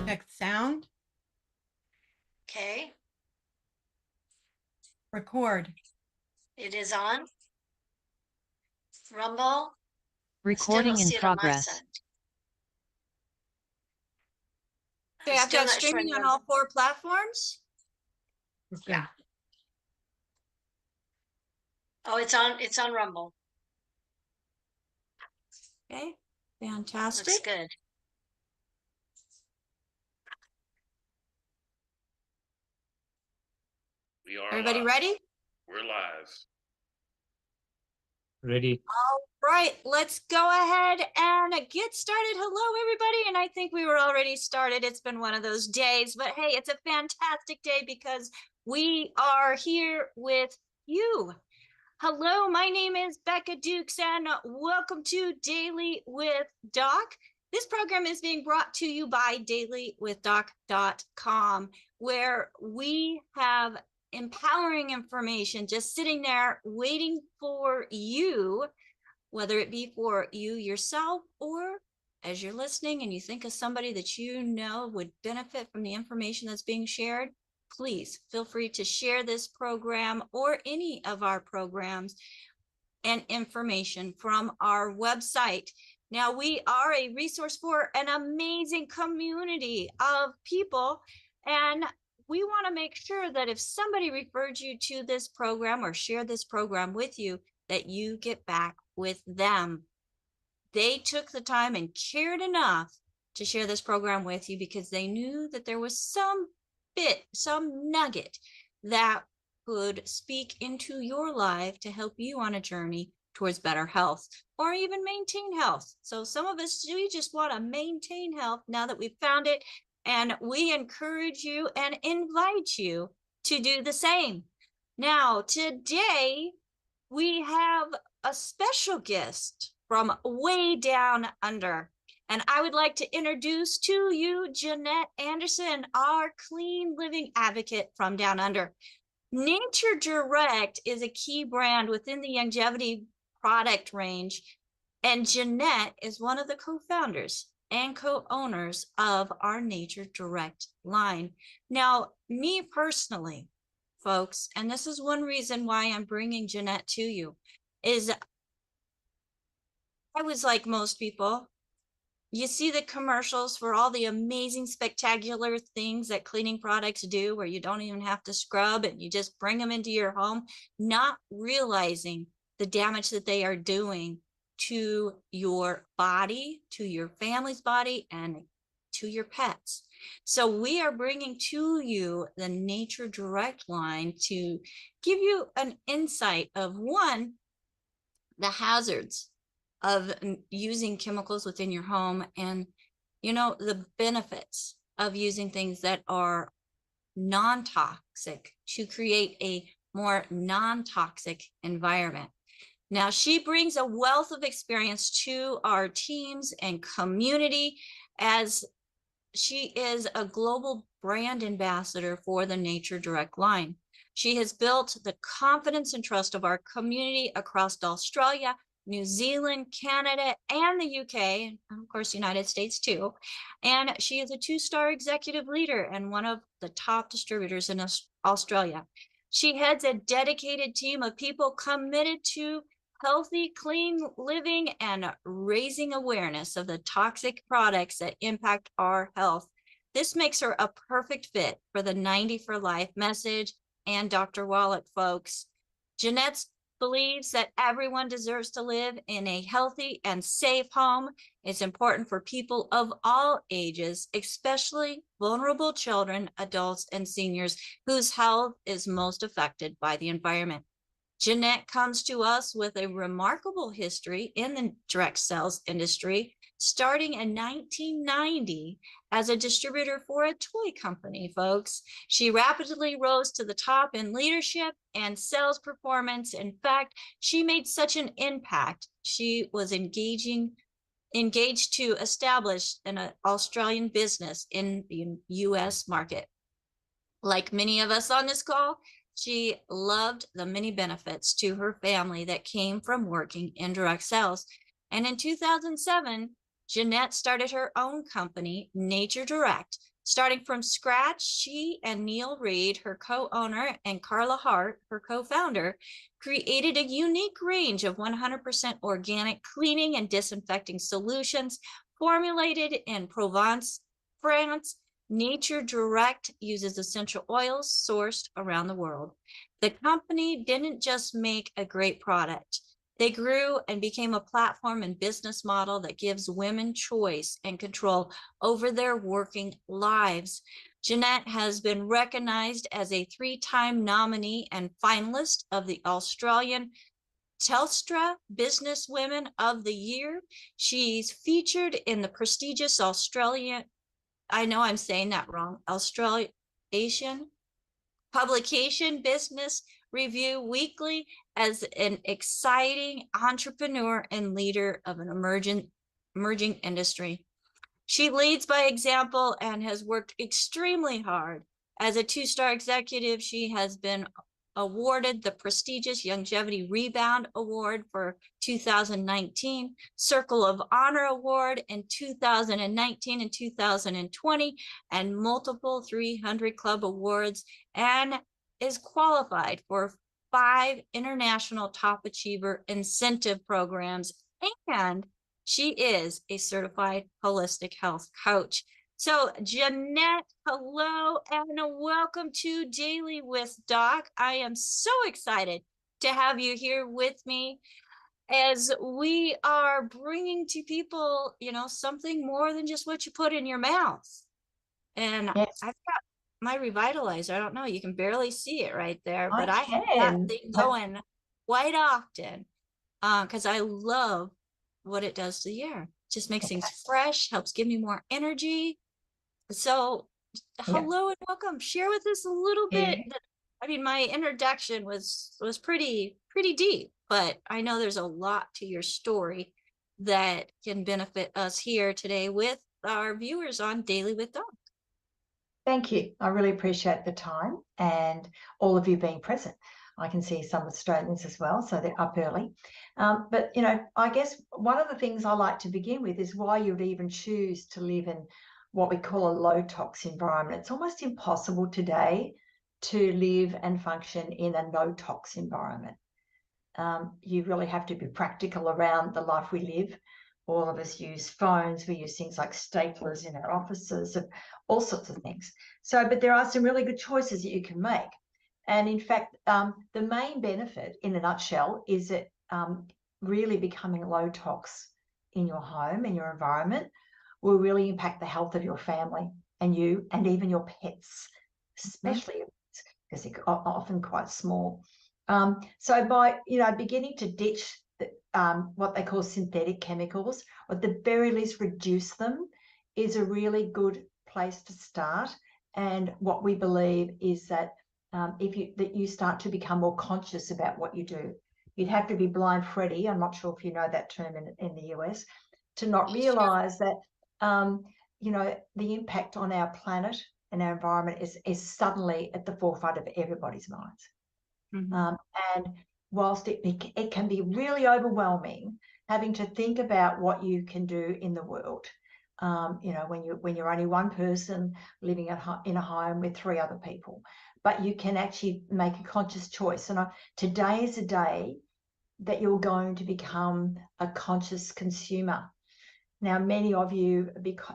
Check sound. Okay, Record. it is on. Rumble. Recording in progress. Okay, I've got streaming on all 4 platforms. Okay. Yeah. Oh, it's on Rumble. Okay, fantastic. Looks good. We are Everybody live. ready? We're live. Ready. All right, let's go ahead and get started. Hello, everybody. And I think we were already started. It's been one of those days, but hey, it's a fantastic day because we are here with you. Hello, my name is Becca Dukes and welcome to Daily with Doc. This program is being brought to you by DailywithDoc.com, where we have empowering information just sitting there waiting for you, whether it be for you yourself or as you're listening and you think of somebody that you know would benefit from the information that's being shared. Please feel free to share this program or any of our programs and information from our website. Now, we are a resource for an amazing community of people, and we want to make sure that if somebody referred you to this program or shared this program with you, that you get back with them. They took the time and cared enough to share this program with you because they knew that there was some nugget that could speak into your life to help you on a journey towards better health or even maintain health. So some of us, we just want to maintain health now that we've found it, and we encourage you and invite you to do the same. Now, today we have a special guest from way down under. And I would like to introduce to you Jeanette Anderson, our clean living advocate from down under. Nature Direct is a key brand within the Youngevity product range, and Jeanette is one of the co-founders and co-owners of our Nature Direct line. Now, me personally, folks, and this is one reason why I'm bringing Jeanette to you, is I was like most people. You see the commercials for all the amazing, spectacular things that cleaning products do, where you don't even have to scrub and you just bring them into your home, not realizing the damage that they are doing to your body, to your family's body, and to your pets. So we are bringing to you the Nature Direct line to give you an insight of, one, the hazards of using chemicals within your home, and the benefits of using things that are non-toxic to create a more non-toxic environment. Now, she brings a wealth of experience to our teams and community, as she is a global brand ambassador for the Nature Direct line. She has built the confidence and trust of our community across Australia, New Zealand, Canada, and the UK, and of course, United States too. And she is a 2-star executive leader and one of the top distributors in Australia. She heads a dedicated team of people committed to healthy, clean living and raising awareness of the toxic products that impact our health. This makes her a perfect fit for the 90 for Life message and Dr. Wallach, folks. Jeanette believes that everyone deserves to live in a healthy and safe home. It's important for people of all ages, especially vulnerable children, adults, and seniors whose health is most affected by the environment. Jeanette comes to us with a remarkable history in the direct sales industry, starting in 1990 as a distributor for a toy company, folks. She rapidly rose to the top in leadership and sales performance. In fact, she made such an impact. She was engaged to establish an Australian business in the US market. Like many of us on this call, She loved the many benefits to her family that came from working in direct sales. And in 2007, Jeanette started her own company, Nature Direct. Starting from scratch, she and Neil Reed, her co-owner, and Carla Hart, her co-founder, created a unique range of 100% organic cleaning and disinfecting solutions formulated in Provence, France. Nature Direct uses essential oils sourced around the world. The company didn't just make a great product. They grew and became a platform and business model that gives women choice and control over their working lives. Jeanette has been recognized as a 3-time nominee and finalist of the Australian Telstra Businesswomen of the Year. She's featured in the prestigious Australian, I know I'm saying that wrong, Australasian publication Business Review Weekly as an exciting entrepreneur and leader of an emerging industry. She leads by example and has worked extremely hard. As a 2-star executive, she has been awarded the prestigious Youngevity Rebound Award for 2019, Circle of Honor Award in 2019 and 2020, and multiple 300 Club awards, and is qualified for 5 international top achiever incentive programs, and she is a certified holistic health coach. So Jeanette, hello and welcome to Daily with Doc. I am so excited to have you here with me as we are bringing to people, something more than just what you put in your mouth. And Yes. I've got my revitalizer. I don't know, you can barely see it right there, but I have that can. thing going quite often because I love what it does to the air. Just makes things fresh, helps give me more energy. So hello and welcome. Share with us a little bit. I mean, my introduction was pretty deep, but I know there's a lot to your story that can benefit us here today with our viewers on Daily with Doc. Thank you. I really appreciate the time and all of you being present. I can see some Australians as well, so they're up early. But, I guess one of the things I like to begin with is why you'd even choose to live in what we call a low tox environment. It's almost impossible today to live and function in a no tox environment. You really have to be practical around the life we live. All of us use phones. We use things like staplers in our offices, all sorts of things. So, but there are some really good choices that you can make. And in fact, the main benefit in a nutshell is that really becoming low tox in your home, in your environment, will really impact the health of your family and you and even your pets, especially because they're often quite small. So by, beginning to ditch what they call synthetic chemicals, or at the very least reduce them, is a really good place to start. And what we believe is that that you start to become more conscious about what you do. You'd have to be blind Freddy, I'm not sure if you know that term in the US, to not realize that the impact on our planet and our environment is suddenly at the forefront of everybody's minds. And whilst it can be really overwhelming having to think about what you can do in the world, when you're only one person living in a home with 3 other people, but you can actually make a conscious choice. And today is a day that you're going to become a conscious consumer. Now, many of you,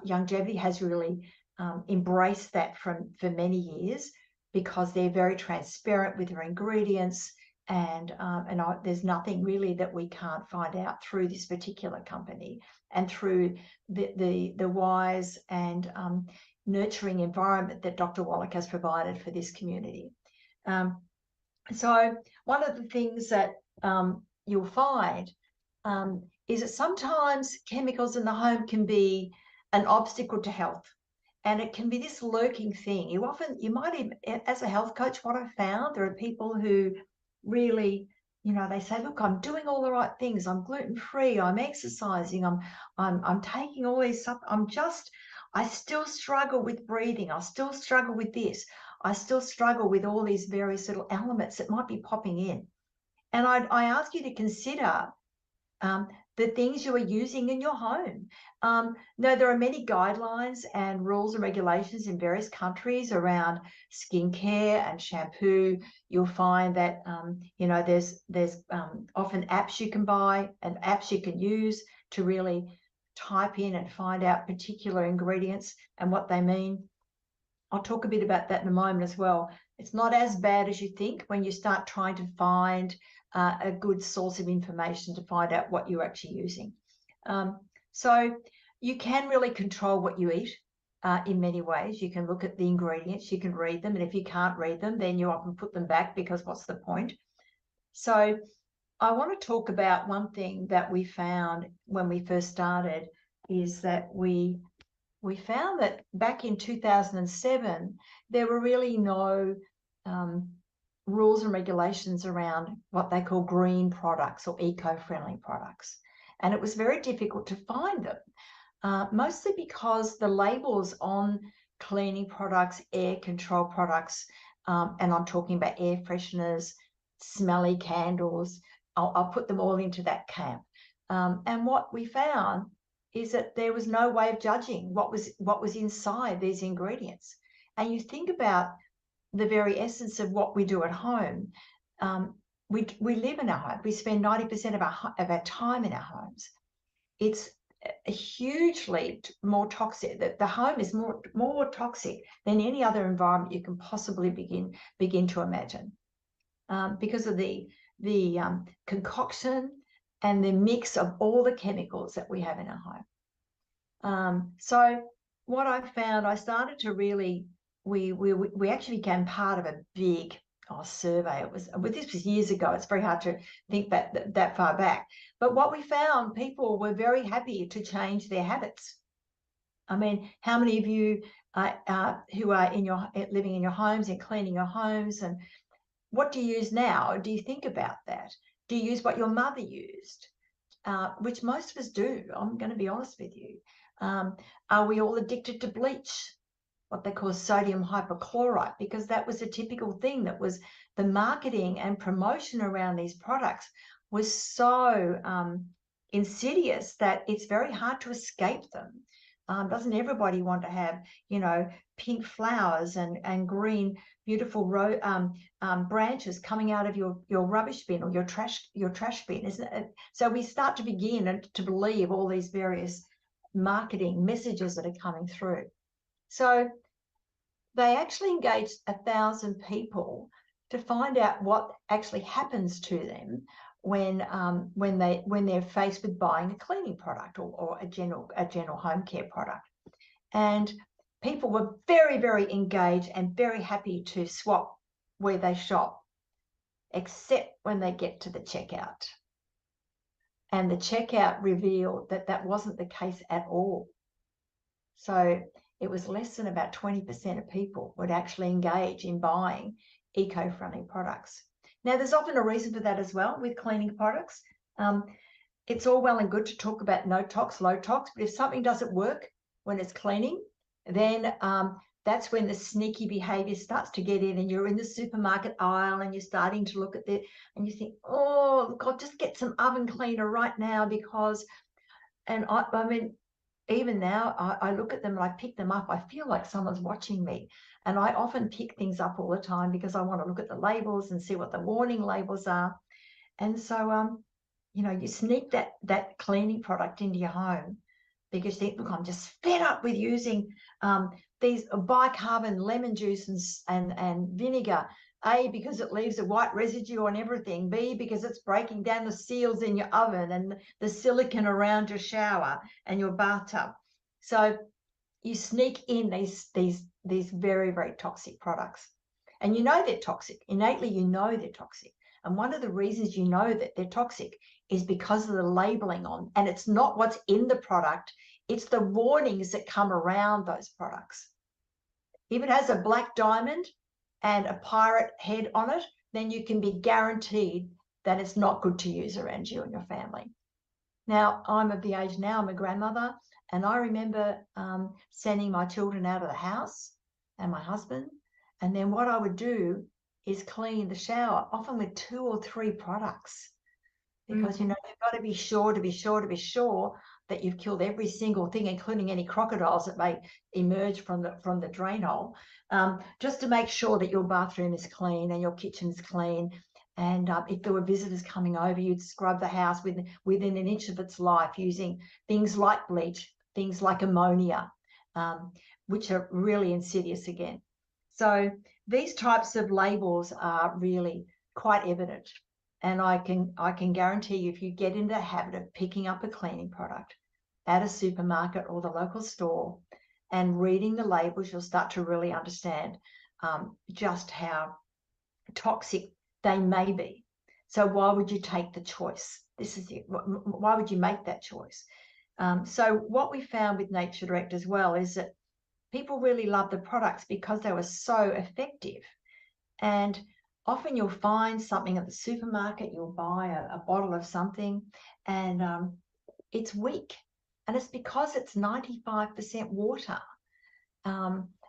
Youngevity has really embraced that for many years, because they're very transparent with their ingredients, and there's nothing really that we can't find out through this particular company and through the wise and nurturing environment that Dr. Wallach has provided for this community. So one of the things that you'll find is that sometimes chemicals in the home can be an obstacle to health. And it can be this lurking thing. You might even, as a health coach, what I've found, there are people who really, they say, look, I'm doing all the right things. I'm gluten-free. I'm exercising. I'm taking all these stuff. I still struggle with breathing. I still struggle with this. I still struggle with all these various little elements that might be popping in. And I ask you to consider the things you are using in your home. Now, there are many guidelines and rules and regulations in various countries around skincare and shampoo. You'll find that, you know, there's often apps you can buy and apps you can use to really type in and find out particular ingredients and what they mean. I'll talk a bit about that in a moment as well. It's not as bad as you think when you start trying to find a good source of information to find out what you're actually using. So you can really control what you eat in many ways. You can look at the ingredients, you can read them, and if you can't read them, then you often put them back because what's the point? So I want to talk about one thing that we found when we first started is that we found that back in 2007, there were really no rules and regulations around what they call green products or eco-friendly products. And it was very difficult to find them, mostly because the labels on cleaning products, air control products, and I'm talking about air fresheners, smelly candles, I'll put them all into that camp. And what we found is that there was no way of judging what was inside these ingredients. And you think about the very essence of what we do at home. We live in our home. We spend 90% of our time in our homes. It's hugely more toxic. The home is more toxic than any other environment you can possibly begin to imagine, because of the concoction and the mix of all the chemicals that we have in our home. So what I found, I started to really, we actually became part of a big survey. This was years ago. It's very hard to think that far back. But what we found, people were very happy to change their habits. I mean, how many of you who are living in your homes and cleaning your homes, and what do you use now? Do you think about that? Do you use what your mother used? Which most of us do. I'm going to be honest with you. Are we all addicted to bleach, what they call sodium hypochlorite? Because that was a typical thing. That was the marketing and promotion around these products was so insidious that it's very hard to escape them. Doesn't everybody want to have, you know, pink flowers and green, beautiful branches coming out of your rubbish bin or your trash bin, isn't it? So we start to begin to believe all these various marketing messages that are coming through. So they actually engaged 1,000 people to find out what actually happens to them when they're faced with buying a cleaning product or a general home care product. And people were very, very engaged and very happy to swap where they shop, except when they get to the checkout. And the checkout revealed that that wasn't the case at all. So it was less than about 20% of people would actually engage in buying eco-friendly products. Now, there's often a reason for that as well with cleaning products. It's all well and good to talk about no tox, low tox, but if something doesn't work when it's cleaning, then that's when the sneaky behavior starts to get in, and you're in the supermarket aisle and you're starting to look at it and you think, oh, God, just get some oven cleaner right now because, and I mean, even now, I look at them and I pick them up. I feel like someone's watching me. And I often pick things up all the time because I want to look at the labels and see what the warning labels are. And so, you know, you sneak that cleaning product into your home because you think, look, I'm just fed up with using these bicarbonate lemon juice and vinegar. A, because it leaves a white residue on everything. B, because it's breaking down the seals in your oven and the silicone around your shower and your bathtub. So you sneak in these very, very toxic products. And you know they're toxic. Innately, you know they're toxic. And one of the reasons you know that they're toxic is because of the labeling on. And it's not what's in the product. It's the warnings that come around those products. If it has a black diamond and a pirate head on it, then you can be guaranteed that it's not good to use around you and your family. Now, I'm of the age now, I'm a grandmother, and I remember sending my children out of the house and my husband, And then what I would do is clean the shower, often with 2 or 3 products, because you know you've got to be sure that you've killed every single thing, including any crocodiles that may emerge from the drain hole, just to make sure that your bathroom is clean and your kitchen's clean. And if there were visitors coming over, you'd scrub the house within an inch of its life using things like bleach, things like ammonia, which are really insidious again. So these types of labels are really quite evident. And I can guarantee you, if you get into the habit of picking up a cleaning product at a supermarket or the local store and reading the labels, you'll start to really understand just how toxic they may be. So why would you take the choice? This is it. Why would you make that choice? So what we found with Nature Direct as well is that people really love the products because they were so effective. And often you'll find something at the supermarket, you'll buy a bottle of something, and it's weak. And it's because it's 95% water.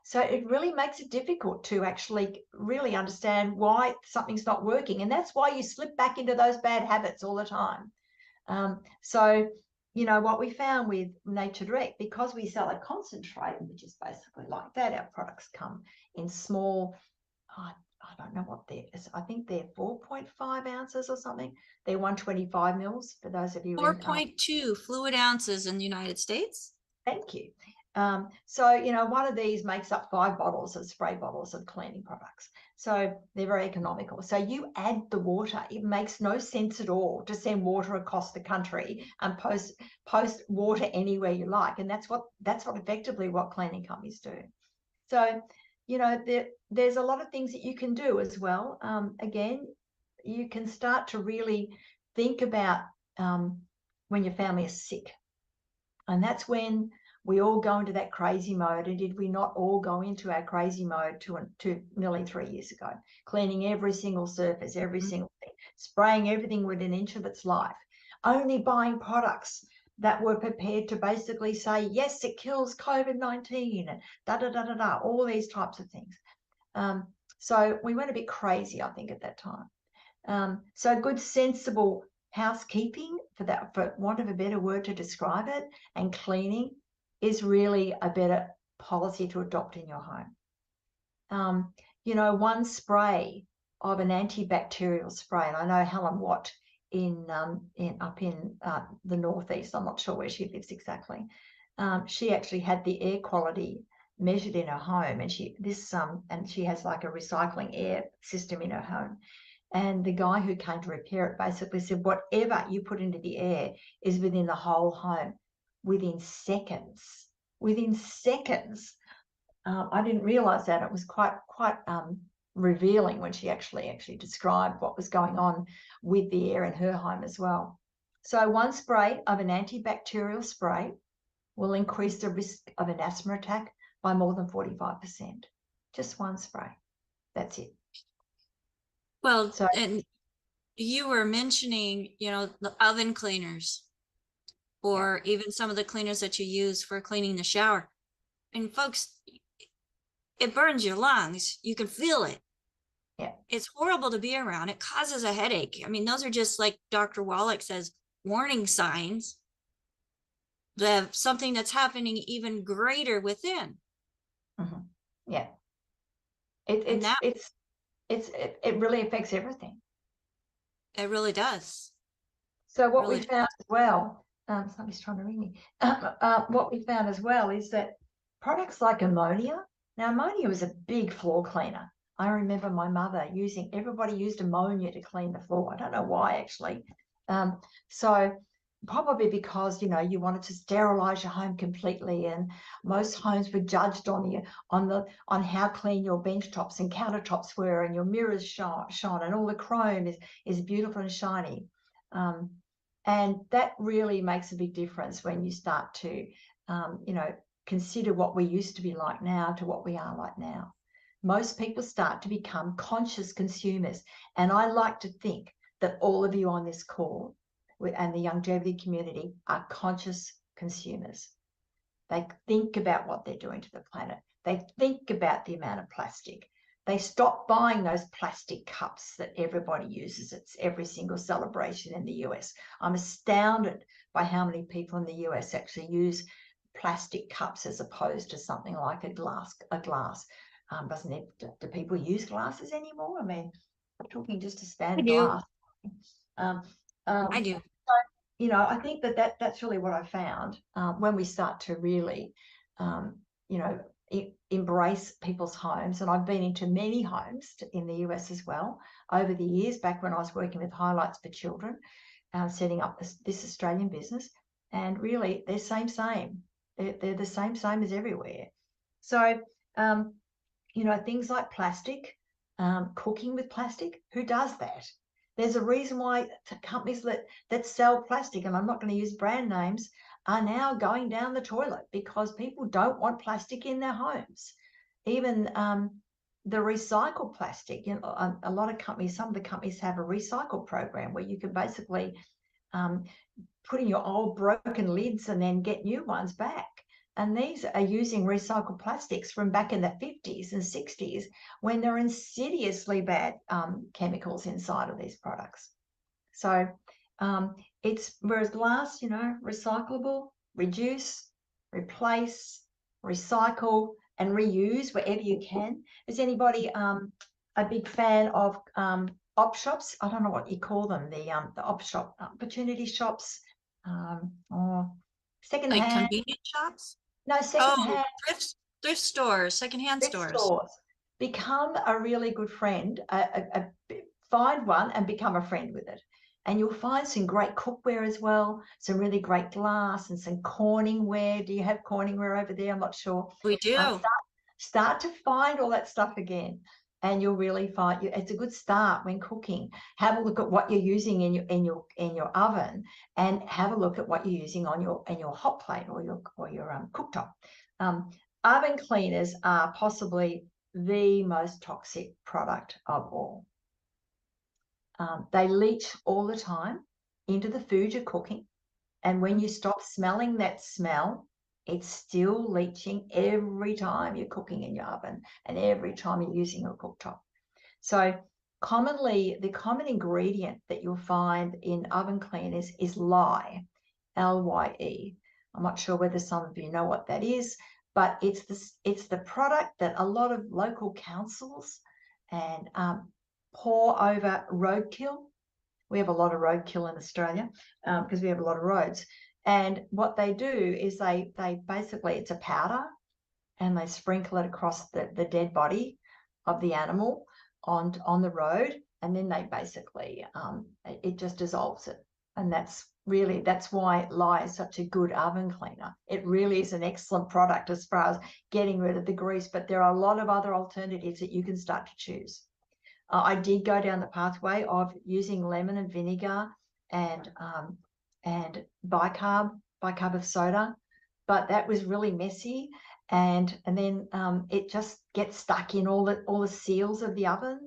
So it really makes it difficult to actually really understand why something's not working. And that's why you slip back into those bad habits all the time. So, you know, what we found with Nature Direct, because we sell a concentrate, which is basically like that, our products come in small, I don't know what they're, I think they're 4.5 ounces or something. They're 125 mils for those of you. 4.2 fluid ounces in the United States. Thank you. So, you know, one of these makes up 5 bottles of spray bottles of cleaning products. So they're very economical. So you add the water. It makes no sense at all to send water across the country and post water anywhere you like. And that's what effectively what cleaning companies do. So, you know, there's a lot of things that you can do as well. Again, you can start to really think about when your family is sick. And that's when we all go into that crazy mode. And did we not all go into our crazy mode to nearly 3 years ago, cleaning every single surface, every single thing, spraying everything within an inch of its life, only buying products that were prepared to basically say, yes, it kills COVID-19, and all these types of things. So we went a bit crazy, I think, at that time. So good, sensible housekeeping, for want of a better word to describe it, and cleaning is really a better policy to adopt in your home. You know, one spray of an antibacterial spray, and I know Helen Watt up in the northeast, I'm not sure where she lives exactly. She actually had the air quality measured in her home, and she has like a recycling air system in her home. And the guy who came to repair it basically said, whatever you put into the air is within the whole home within seconds. Within seconds. I didn't realize that. It was quite revealing when she actually described what was going on with the air in her home as well. So one spray of an antibacterial spray will increase the risk of an asthma attack by more than 45%. Just one spray. That's it. Well, so, and you were mentioning, you know, the oven cleaners, or even some of the cleaners that you use for cleaning the shower. And folks, it burns your lungs. You can feel it. Yeah. It's horrible to be around. It causes a headache. I mean, those are just, like Dr. Wallach says, warning signs of something that's happening even greater within. Mm-hmm. Yeah. It really affects everything. It really does. So what we found as well, somebody's trying to ring me. What we found as well is that products like ammonia. Now, ammonia was a big floor cleaner. I remember my mother everybody used ammonia to clean the floor. I don't know why, actually. So probably because, you know, you wanted to sterilize your home completely, and most homes were judged on how clean your bench tops and countertops were, and your mirrors shone, and all the chrome is beautiful and shiny. And that really makes a big difference when you start to, you know, consider what we used to be like now to what we are like now. Most people start to become conscious consumers. And I like to think that all of you on this call and the Youngevity community are conscious consumers. They think about what they're doing to the planet. They think about the amount of plastic. they stopped buying those plastic cups that everybody uses. It's every single celebration in the US. I'm astounded by how many people in the US actually use plastic cups as opposed to something like a glass. Do people use glasses anymore? I mean, we're talking just a standard do. glass. I do. You know, I think that's really what I found when we start to really, you know, embrace people's homes. And I've been into many homes in the US as well over the years, back when I was working with Highlights for Children, setting up this Australian business. And really, they're same. They're the same as everywhere. So, you know, things like plastic, cooking with plastic, who does that? There's a reason why companies that sell plastic, and I'm not going to use brand names, are now going down the toilet because people don't want plastic in their homes. Even the recycled plastic, you know, a lot of companies, some of the companies have a recycle program where you can basically put in your old broken lids and then get new ones back. And these are using recycled plastics from back in the 50s and 60s when there are insidiously bad chemicals inside of these products. So it's, whereas glass, you know, recyclable, reduce, replace, recycle, and reuse wherever you can. Is anybody a big fan of op shops? I don't know what you call them, the op shop, opportunity shops, or second Like hand. convenience shops? No, second Oh, hand. thrift stores, secondhand Thrift stores. Become a really good friend. Find one and become a friend with it. And you'll find some great cookware as well, some really great glass and some corningware. Do you have corningware over there? I'm not sure. We do. Start to find all that stuff again. And you'll really find it's a good start when cooking. Have a look at what you're using in your oven, and have a look at what you're using on your hot plate or your cooktop. Oven cleaners are possibly the most toxic product of all. They leach all the time into the food you're cooking, and when you stop smelling that smell, it's still leaching every time you're cooking in your oven and every time you're using your cooktop. So commonly, the common ingredient that you'll find in oven cleaners is lye, L-Y-E. I'm not sure whether some of you know what that is, but it's the product that a lot of local councils and pour over roadkill. We have a lot of roadkill in Australia because we have a lot of roads. And what they do is they basically, it's a powder, and they sprinkle it across the dead body of the animal on the road, and then they basically it just dissolves it. And that's why lye is such a good oven cleaner. It really is an excellent product as far as getting rid of the grease, but there are a lot of other alternatives that you can start to choose. I did go down the pathway of using lemon and vinegar and bicarb of soda, but that was really messy, and then it just gets stuck in all the seals of the oven.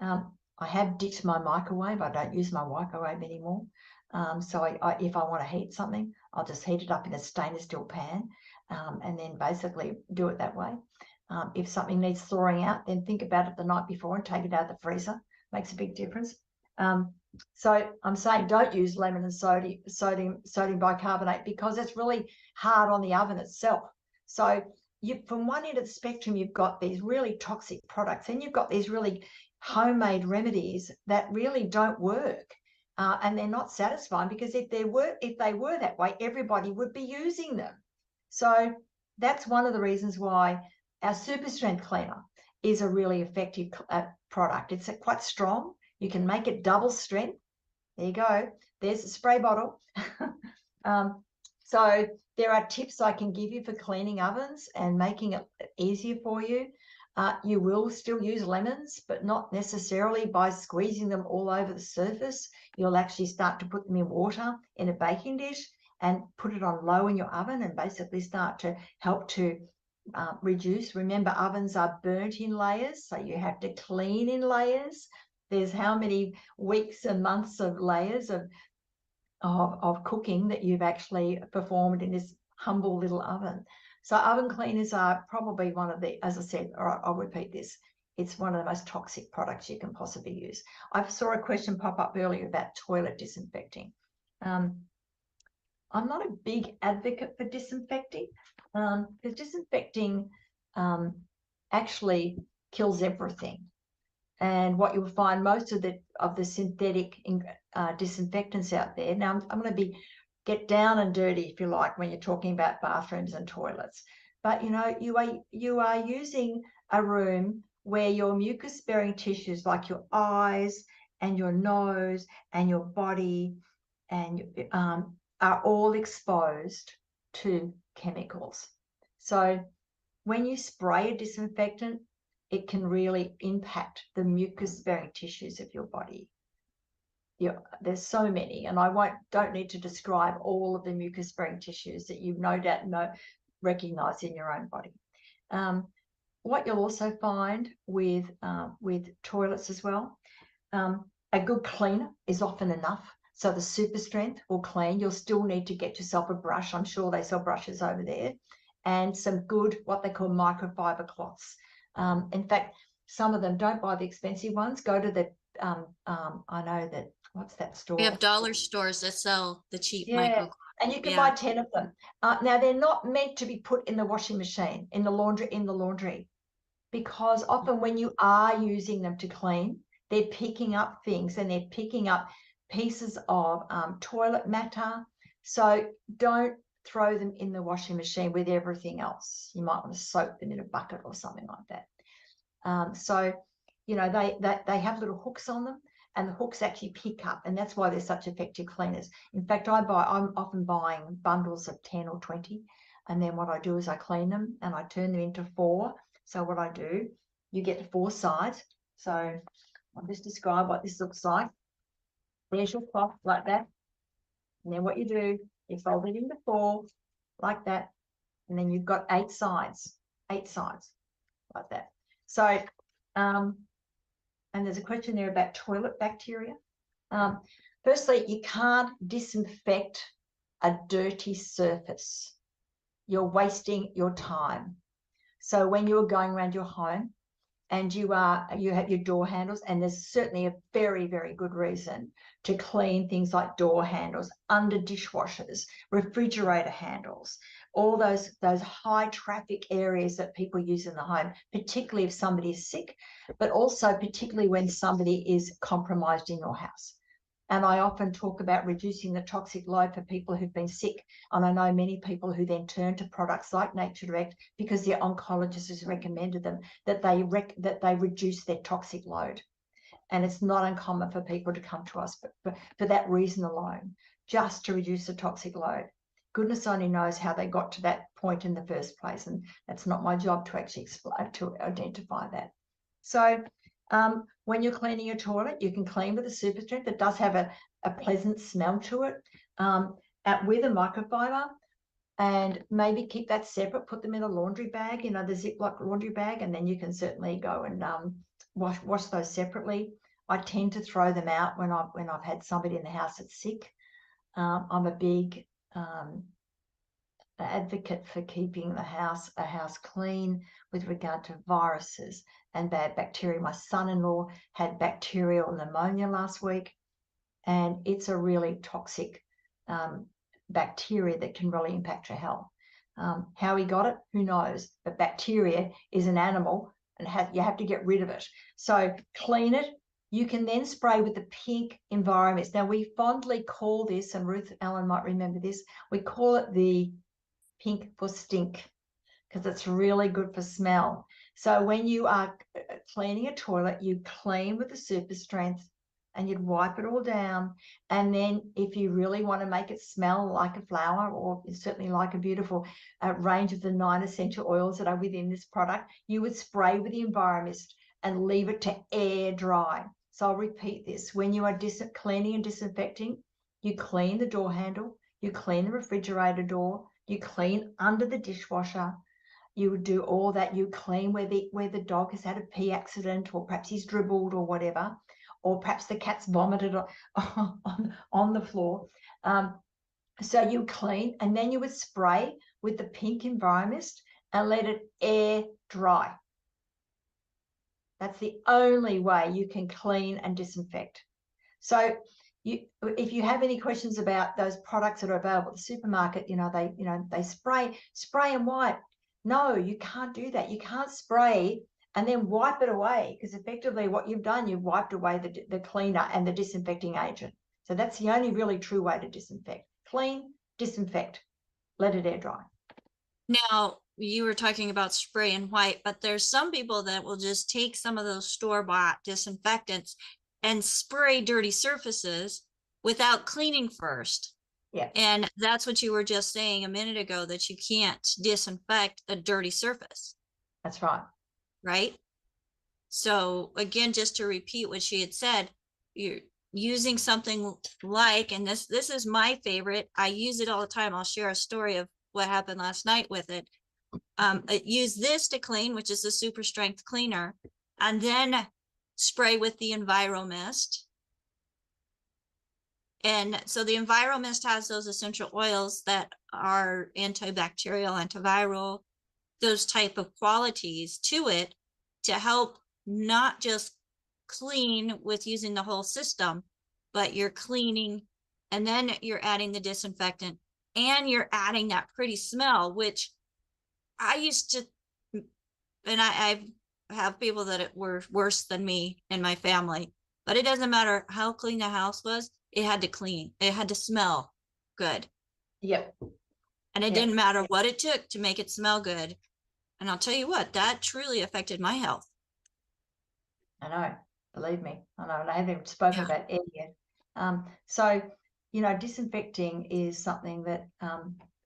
I have ditched my microwave. I don't use my microwave anymore. So if I want to heat something, I'll just heat it up in a stainless steel pan, and then basically do it that way. If something needs thawing out, then think about it the night before and take it out of the freezer. Makes a big difference. So I'm saying don't use lemon and sodium bicarbonate because it's really hard on the oven itself. So from one end of the spectrum, you've got these really toxic products, and you've got these really homemade remedies that really don't work, and they're not satisfying, because if they were that way, everybody would be using them. So that's one of the reasons why our super strength cleaner is a really effective product. It's quite strong. You can make it double strength. There you go. There's a spray bottle. So there are tips I can give you for cleaning ovens and making it easier for you. You will still use lemons, but not necessarily by squeezing them all over the surface. You'll actually start to put them in water in a baking dish and put it on low in your oven, and basically start to help to reduce. Remember, ovens are burnt in layers, so you have to clean in layers. There's how many weeks and months of layers of cooking that you've actually performed in this humble little oven. So oven cleaners are probably one of the, as I said, or I'll repeat this, it's one of the most toxic products you can possibly use. I saw a question pop up earlier about toilet disinfecting. I'm not a big advocate for disinfecting, because disinfecting actually kills everything. And what you'll find, most of the synthetic disinfectants out there. Now, I'm going to get down and dirty, if you like, when you're talking about bathrooms and toilets. But you know, you are using a room where your mucus-bearing tissues, like your eyes and your nose and your body, and are all exposed to chemicals. So when you spray a disinfectant, it can really impact the mucus-bearing tissues of your body. There's so many, and don't need to describe all of the mucus-bearing tissues that you no doubt recognize in your own body. What you'll also find with toilets as well, a good cleaner is often enough. So the super strength will clean. You'll still need to get yourself a brush. I'm sure they sell brushes over there, and some good, what they call microfiber cloths. In fact, some of them, don't buy the expensive ones. Go to the, I know that, what's that store? We have dollar stores that sell the cheap micro. And you can buy 10 of them. Now, they're not meant to be put in the washing machine, in the laundry, because often when you are using them to clean, they're picking up things, and they're picking up pieces of toilet matter. So don't throw them in the washing machine with everything else. You might want to soak them in a bucket or something like that. So, you know, they have little hooks on them, and the hooks actually pick up, and that's why they're such effective cleaners. In fact, I'm often buying bundles of 10 or 20, and then what I do is I clean them and I turn them into 4. So what I do, you get 4 sides. So I'll just describe what this looks like. There's your cloth, like that. And then what you do, you fold it into 4, like that. And then you've got 8 sides, like that. So, and there's a question there about toilet bacteria. Firstly, you can't disinfect a dirty surface. You're wasting your time. So when you're going around your home, and you have your door handles, and there's certainly a very, very good reason to clean things like door handles, under dishwashers, refrigerator handles, all those high traffic areas that people use in the home, particularly if somebody is sick, but also particularly when somebody is compromised in your house. And I often talk about reducing the toxic load for people who've been sick. And I know many people who then turn to products like Nature Direct because their oncologist has recommended them, that they reduce their toxic load. And it's not uncommon for people to come to us for that reason alone, just to reduce the toxic load. Goodness only knows how they got to that point in the first place. And that's not my job to actually explain, to identify that. So when you're cleaning your toilet, you can clean with a super strength that does have a pleasant smell to it, with a microfiber, and maybe keep that separate, put them in a laundry bag, you know, the Ziploc laundry bag, and then you can certainly go and wash those separately. I tend to throw them out when I've had somebody in the house that's sick. I'm a big advocate for keeping a house clean with regard to viruses and bad bacteria. My son-in-law had bacterial pneumonia last week, and it's a really toxic bacteria that can really impact your health. How he got it, who knows? But bacteria is an animal, and you have to get rid of it. So clean it. You can then spray with the pink environments. Now, we fondly call this, and Ruth Allen might remember this, we call it the pink for stink, because it's really good for smell. So when you are cleaning a toilet, you clean with the super strength, and you'd wipe it all down. And then if you really want to make it smell like a flower, or certainly like a beautiful range of the 9 essential oils that are within this product, you would spray with the Enviromist and leave it to air dry. So I'll repeat this. When you are cleaning and disinfecting, you clean the door handle, you clean the refrigerator door, you clean under the dishwasher, you would do all that. You clean where the dog has had a pee accident, or perhaps he's dribbled or whatever, or perhaps the cat's vomited on the floor. So you clean, and then you would spray with the pink Enviromist and let it air dry. That's the only way you can clean and disinfect. So if you have any questions about those products that are available at the supermarket, they spray and wipe. No, you can't do that. You can't spray and then wipe it away, because effectively what you've done, you've wiped away the cleaner and the disinfecting agent. So that's the only really true way to disinfect. Clean, disinfect, let it air dry. Now, you were talking about spray and wipe, but there's some people that will just take some of those store-bought disinfectants and spray dirty surfaces without cleaning first. Yeah. And that's what you were just saying a minute ago, that you can't disinfect a dirty surface, That's right. right? So again, just to repeat what she had said, you're using something like, and this is my favorite, I use it all the time. I'll share a story of what happened last night with it. Use this to clean, which is the super strength cleaner, and then spray with the EnviroMist. And so the EnviroMist has those essential oils that are antibacterial, antiviral, those type of qualities to it to help not just clean with using the whole system, but you're cleaning and then you're adding the disinfectant and you're adding that pretty smell, which I used to, and I have people that were worse than me in my family, but it doesn't matter how clean the house was, it had to clean, it had to smell good. Yep. And it Yep. didn't matter what it took to make it smell good. And I'll tell you what, that truly affected my health. I know, believe me, I know, and I haven't even spoken Yeah. about air yet. So, disinfecting is something that,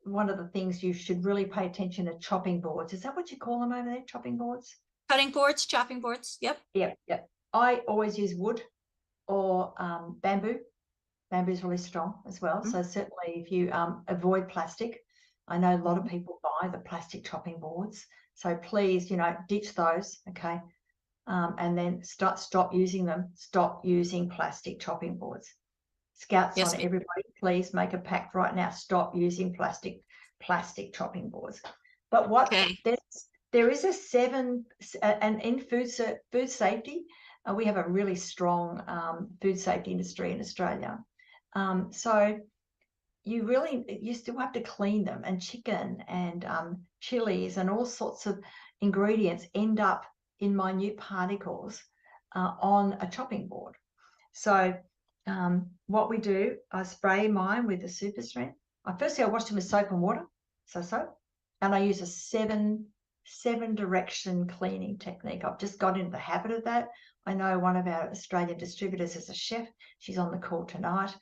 one of the things you should really pay attention to, chopping boards. Is that what you call them over there, chopping boards? Cutting boards, chopping boards, yep. Yep. I always use wood or bamboo. Bamboo is really strong as well. Mm-hmm. So certainly if you avoid plastic, I know a lot of people buy the plastic chopping boards. So please, ditch those, okay? And then stop using them. Stop using plastic chopping boards. Scouts Yes, on everybody, please make a pact right now. Stop using plastic chopping boards. But okay. There is a 7, and in food safety, we have a really strong food safety industry in Australia. So you still have to clean them, and chicken and chilies and all sorts of ingredients end up in minute particles on a chopping board. So what we do, I spray mine with the super strength. Firstly, I wash them with soap and water, and I use a seven direction cleaning technique. I've just got into the habit of that. I know one of our Australian distributors is a chef. She's on the call tonight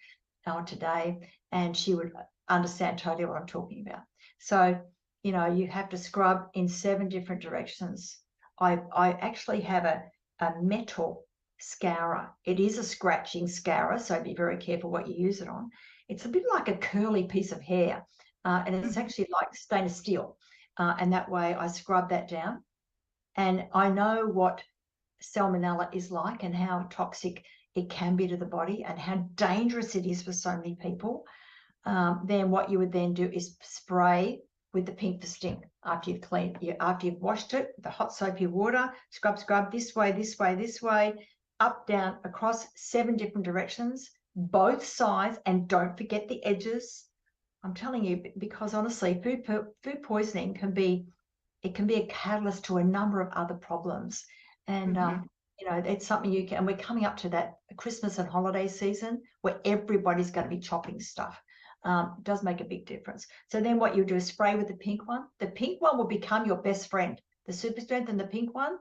or today, and she would understand totally what I'm talking about. So, you have to scrub in 7 different directions. I actually have a metal scourer. It is a scratching scourer, so be very careful what you use it on. It's a bit like a curly piece of hair, and it's actually like stainless steel. And that way I scrub that down. And I know what salmonella is like and how toxic it can be to the body and how dangerous it is for so many people. Then what you would then do is spray with the pink for stink after you've washed it, the hot soapy water, scrub this way, up, down, across 7 different directions, both sides, and don't forget the edges. I'm telling you, because honestly, food poisoning can be a catalyst to a number of other problems. And it's something you can, and we're coming up to that Christmas and holiday season where everybody's going to be chopping stuff. It does make a big difference. So then what you do is spray with the pink one. The pink one will become your best friend. The super strength and the pink one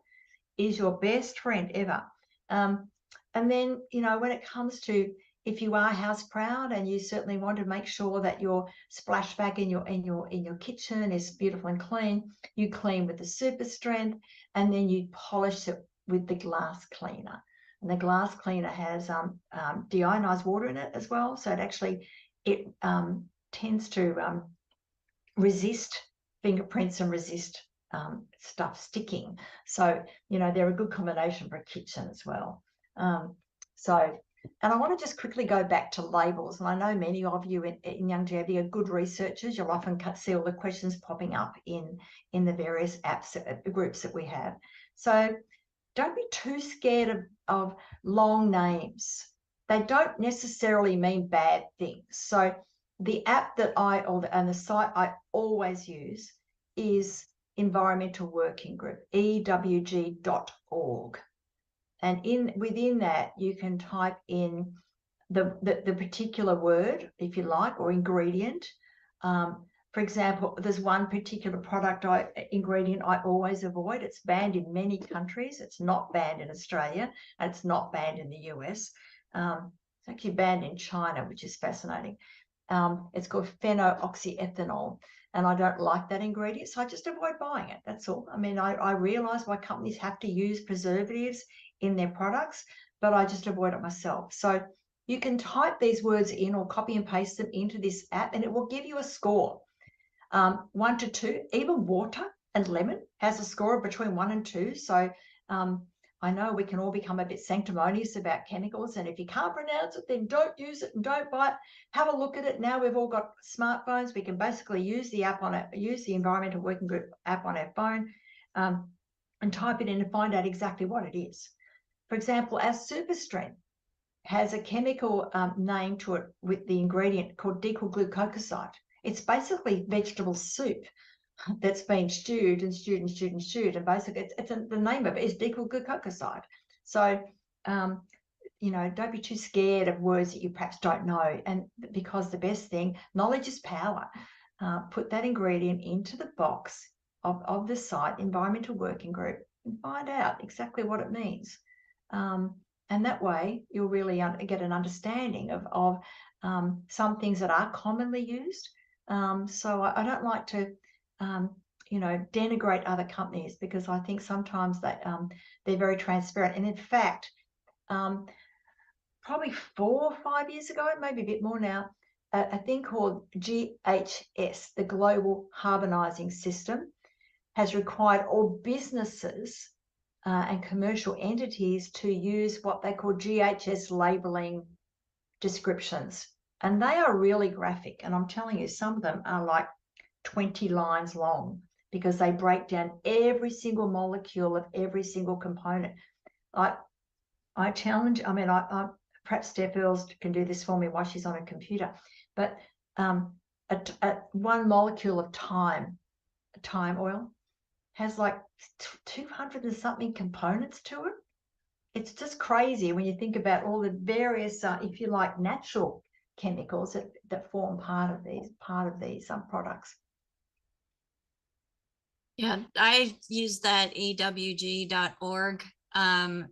is your best friend ever. And then, when it comes to, if you are house proud and you certainly want to make sure that your splashback in your kitchen is beautiful and clean, you clean with the super strength, and then you polish it with the glass cleaner. And the glass cleaner has deionized water in it as well, so it tends to resist fingerprints and resist stuff sticking. So they're a good combination for a kitchen as well. And I want to just quickly go back to labels. And I know many of you in Youngevity are good researchers. You'll often see all the questions popping up in the various apps, groups that we have. So don't be too scared of long names. They don't necessarily mean bad things. So the app that and the site I always use is Environmental Working Group, ewg.org. And within that, you can type in the particular word, if you like, or ingredient. For example, there's one particular ingredient I always avoid. It's banned in many countries. It's not banned in Australia, and it's not banned in the US. It's actually banned in China, which is fascinating. It's called phenooxyethanol, and I don't like that ingredient, so I just avoid buying it. That's all. I mean, I realize why companies have to use preservatives in their products, but I just avoid it myself. So you can type these words in or copy and paste them into this app, and it will give you a score. 1 to 2, even water and lemon has a score of between 1 and 2. So I know we can all become a bit sanctimonious about chemicals, and if you can't pronounce it, then don't use it and don't buy it. Have a look at it. Now we've all got smartphones. We can basically use the app use the Environmental Working Group app on our phone, and type it in and find out exactly what it is. For example, our Super Strength has a chemical name to it with the ingredient called decoylglucoside. It's basically vegetable soup that's been stewed and stewed and stewed and stewed, and basically the name of it is decoylglucoside. So don't be too scared of words that you perhaps don't know, and because the best thing, knowledge is power. Put that ingredient into the box of the site Environmental Working Group and find out exactly what it means, and that way you'll really get an understanding of some things that are commonly used. So I don't like to denigrate other companies, because I think sometimes that they're very transparent. And in fact, probably 4 or 5 years ago, maybe a bit more now, a thing called GHS, the Global Harmonizing System, has required all businesses and commercial entities to use what they call GHS labeling descriptions. And they are really graphic. And I'm telling you, some of them are like 20 lines long, because they break down every single molecule of every single component. I challenge, I mean, I perhaps Steph Earls can do this for me while she's on a computer, but one molecule of thyme oil has like 200 and something components to it. It's just crazy when you think about all the various, if you like, natural chemicals that form part of these products. Yeah, I use that ewg.org. In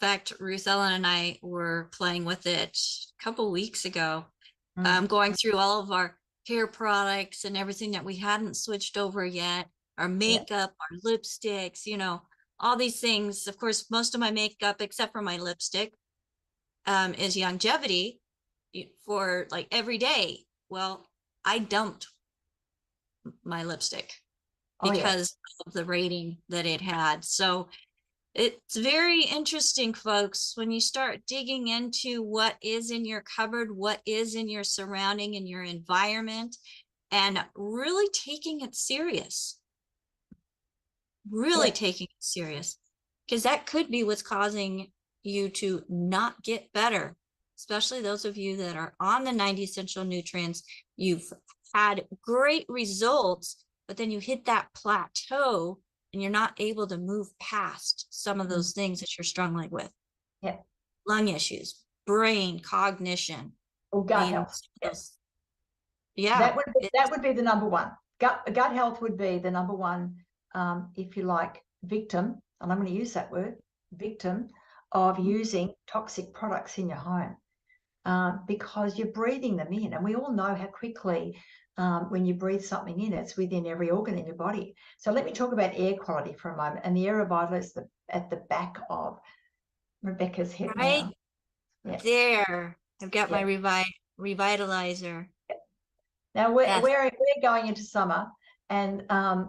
fact, Ruth Ellen and I were playing with it a couple weeks ago, going through all of our hair products and everything that we hadn't switched over yet, our makeup, our lipsticks, all these things. Of course, most of my makeup, except for my lipstick, is Youngevity for like every day. Well, I dumped my lipstick because of the rating that it had. So it's very interesting, folks, when you start digging into what is in your cupboard, what is in your surrounding and your environment, and really taking it serious. Really taking it serious, because that could be what's causing you to not get better, especially those of you that are on the 90 essential nutrients. You've had great results, but then you hit that plateau and you're not able to move past some of those things that you're struggling with. Lung issues, brain, cognition, or gut health. Yeah, that would be the number one. Gut health would be the number one, if you like, victim, and I'm going to use that word, victim, of using toxic products in your home, because you're breathing them in, and we all know how quickly when you breathe something in, it's within every organ in your body. So let me talk about air quality for a moment. And the air revitalizer is at the back of Rebecca's head now. There, I've got my revitalizer. Now we're going into summer, and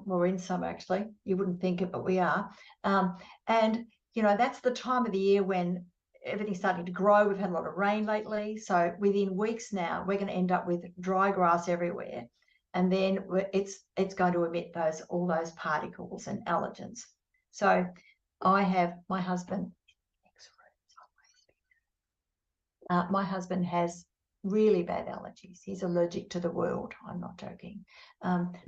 we're in summer actually. You wouldn't think it, but we are. And that's the time of the year when everything's starting to grow. We've had a lot of rain lately, so within weeks now we're going to end up with dry grass everywhere, and then it's going to emit all those particles and allergens. So I have my husband. My husband has really bad allergies. He's allergic to the world. I'm not joking.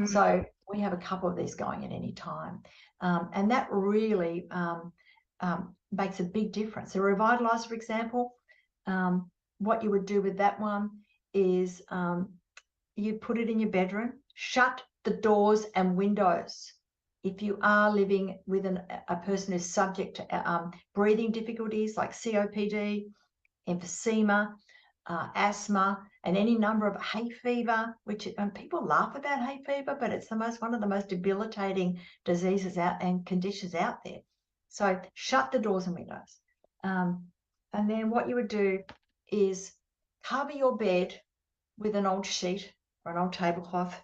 So we have a couple of these going at any time. And that really makes a big difference. The Revitalizer, for example, what you would do with that one is you put it in your bedroom, shut the doors and windows. If you are living with a person who's subject to breathing difficulties like COPD, emphysema, asthma, and any number of hay fever, which people laugh about hay fever, but it's one of the most debilitating diseases out and conditions out there. So shut the doors and windows. And then what you would do is cover your bed with an old sheet or an old tablecloth,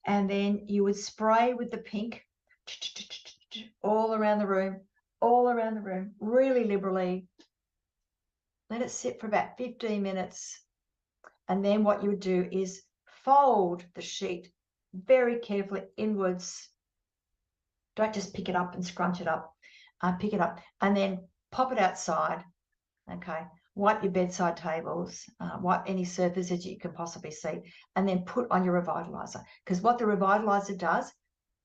and then you would spray with the pink all around the room, really liberally. Let it sit for about 15 minutes. And then what you would do is fold the sheet very carefully inwards. Don't just pick it up and scrunch it up. Pick it up and then pop it outside. Okay. Wipe your bedside tables, wipe any surfaces you can possibly see, and then put on your Revitalizer. Because what the Revitalizer does,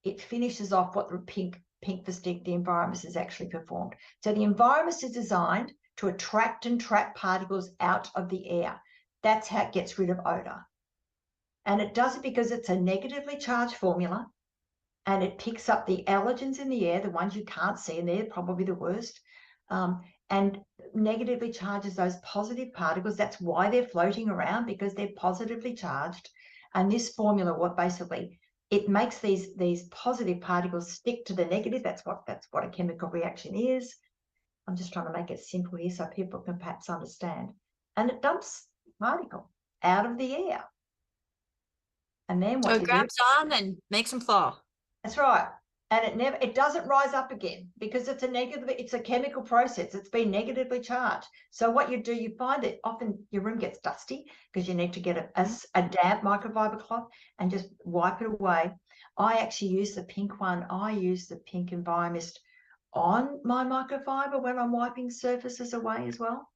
it finishes off what the pink the environment has actually performed. So the environment is designed to attract and trap particles out of the air. That's how it gets rid of odor. And it does it because it's a negatively charged formula, and it picks up the allergens in the air, the ones you can't see, and they're probably the worst, and negatively charges those positive particles. That's why they're floating around, because they're positively charged. And this formula, what basically, it makes these positive particles stick to the negative. That's what a chemical reaction is. I'm just trying to make it simple here so people can perhaps understand. And it dumps particle out of the air. And then what So you it grabs on and makes them fall. That's right. And it doesn't rise up again because it's a chemical process. It's been negatively charged. So what you do, you find that often your room gets dusty because you need to get a damp microfiber cloth and just wipe it away. I actually use the pink one. I use the pink Enviromist on my microfiber when I'm wiping surfaces away as well.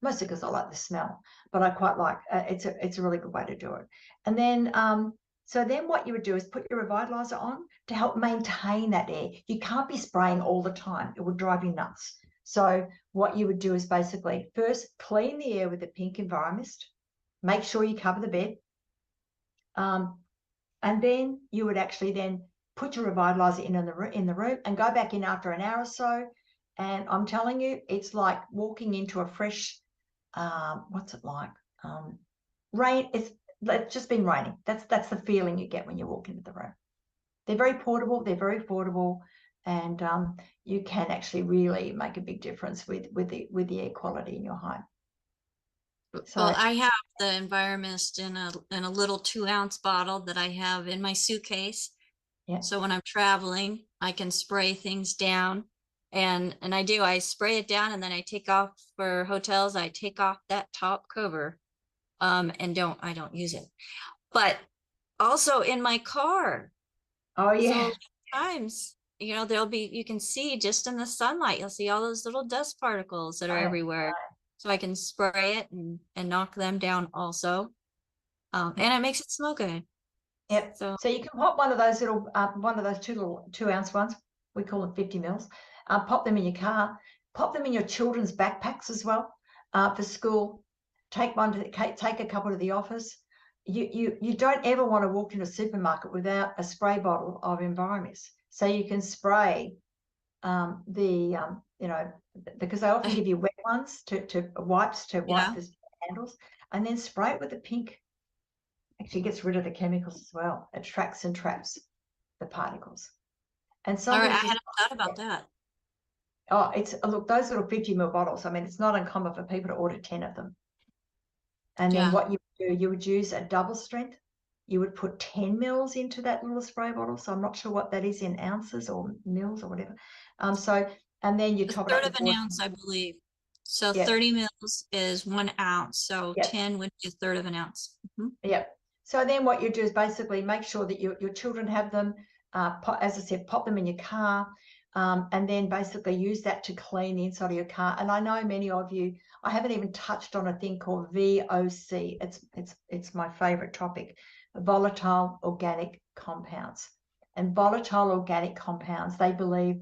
Mostly because I like the smell, but I quite like it's a really good way to do it. And then so then what you would do is put your Revitalizer on to help maintain that air. You can't be spraying all the time. It would drive you nuts. So what you would do is basically first clean the air with the pink Enviromist. Make sure you cover the bed. And then you would actually then put your Revitalizer in the room and go back in after an hour or so. And I'm telling you, it's like walking into a fresh, what's it like? Rain. It's just been raining. That's the feeling you get when you walk into the room. They're very portable. They're very affordable, and you can actually really make a big difference with the air quality in your home. So, well, I have the Enviromist in a little 2-ounce bottle that I have in my suitcase. Yeah. So when I'm traveling, I can spray things down, and I spray it down, and then I take off for hotels. I take off that top cover. And I don't use it, but also in my car. oh yeah. So sometimes, you can see just in the sunlight, you'll see all those little dust particles that are everywhere. So I can spray it and knock them down also. And it makes it smell good. Yep. So you can pop one of those two little 2-ounce ones. We call them 50 mils. Pop them in your car. Pop them in your children's backpacks as well for school. Take a couple to the office. You don't ever want to walk in a supermarket without a spray bottle of Enviromist. So you can spray because they often give you wet ones to wipe the handles, and then spray it with the pink. Actually gets rid of the chemicals as well. It tracks and traps the particles. And all right, I sometimes hadn't thought about that. oh, look, those little 50 ml bottles. I mean, it's not uncommon for people to order 10 of them. And then what you would do, you would use a double strength. You would put 10 mils into that little spray bottle. So I'm not sure what that is in ounces or mils or whatever. And then you A top it third up of an ounce, I believe. So Yeah. 30 mils is 1 ounce. So 10 would be a third of an ounce. Yep. So then what you do is basically make sure that your children have them, as I said, pop them in your car. and then basically use that to clean the inside of your car. And I know many of you, I haven't even touched on a thing called VOC. It's my favorite topic, volatile organic compounds. And volatile organic compounds, they believe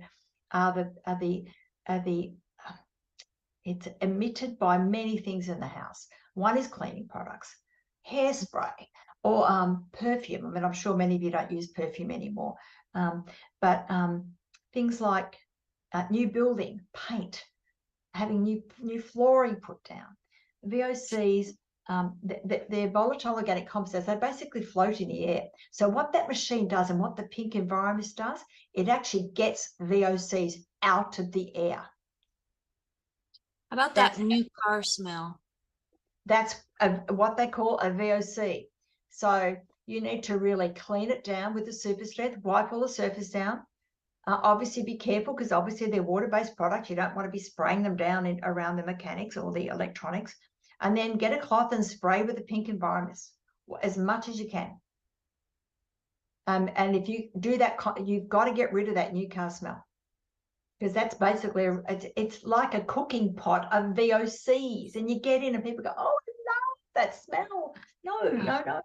it's emitted by many things in the house. One is cleaning products, hairspray, or perfume. I mean, I'm sure many of you don't use perfume anymore, but things like new building, paint, having new flooring put down. VOCs, they're volatile organic compounds. They basically float in the air. So what that machine does, and what the pink environment does, it actually gets VOCs out of the air. How about that new car smell? That's what they call a VOC. So you need to really clean it down with the super strength, wipe all the surface down. Obviously be careful, because obviously they're water-based products. You don't want to be spraying them down around the mechanics or the electronics. And then get a cloth and spray with the pink environments as much as you can. And if you do that, you've got to get rid of that new car smell, because that's basically, it's like a cooking pot of VOCs, and you get in and people go, oh, no, that smell. No.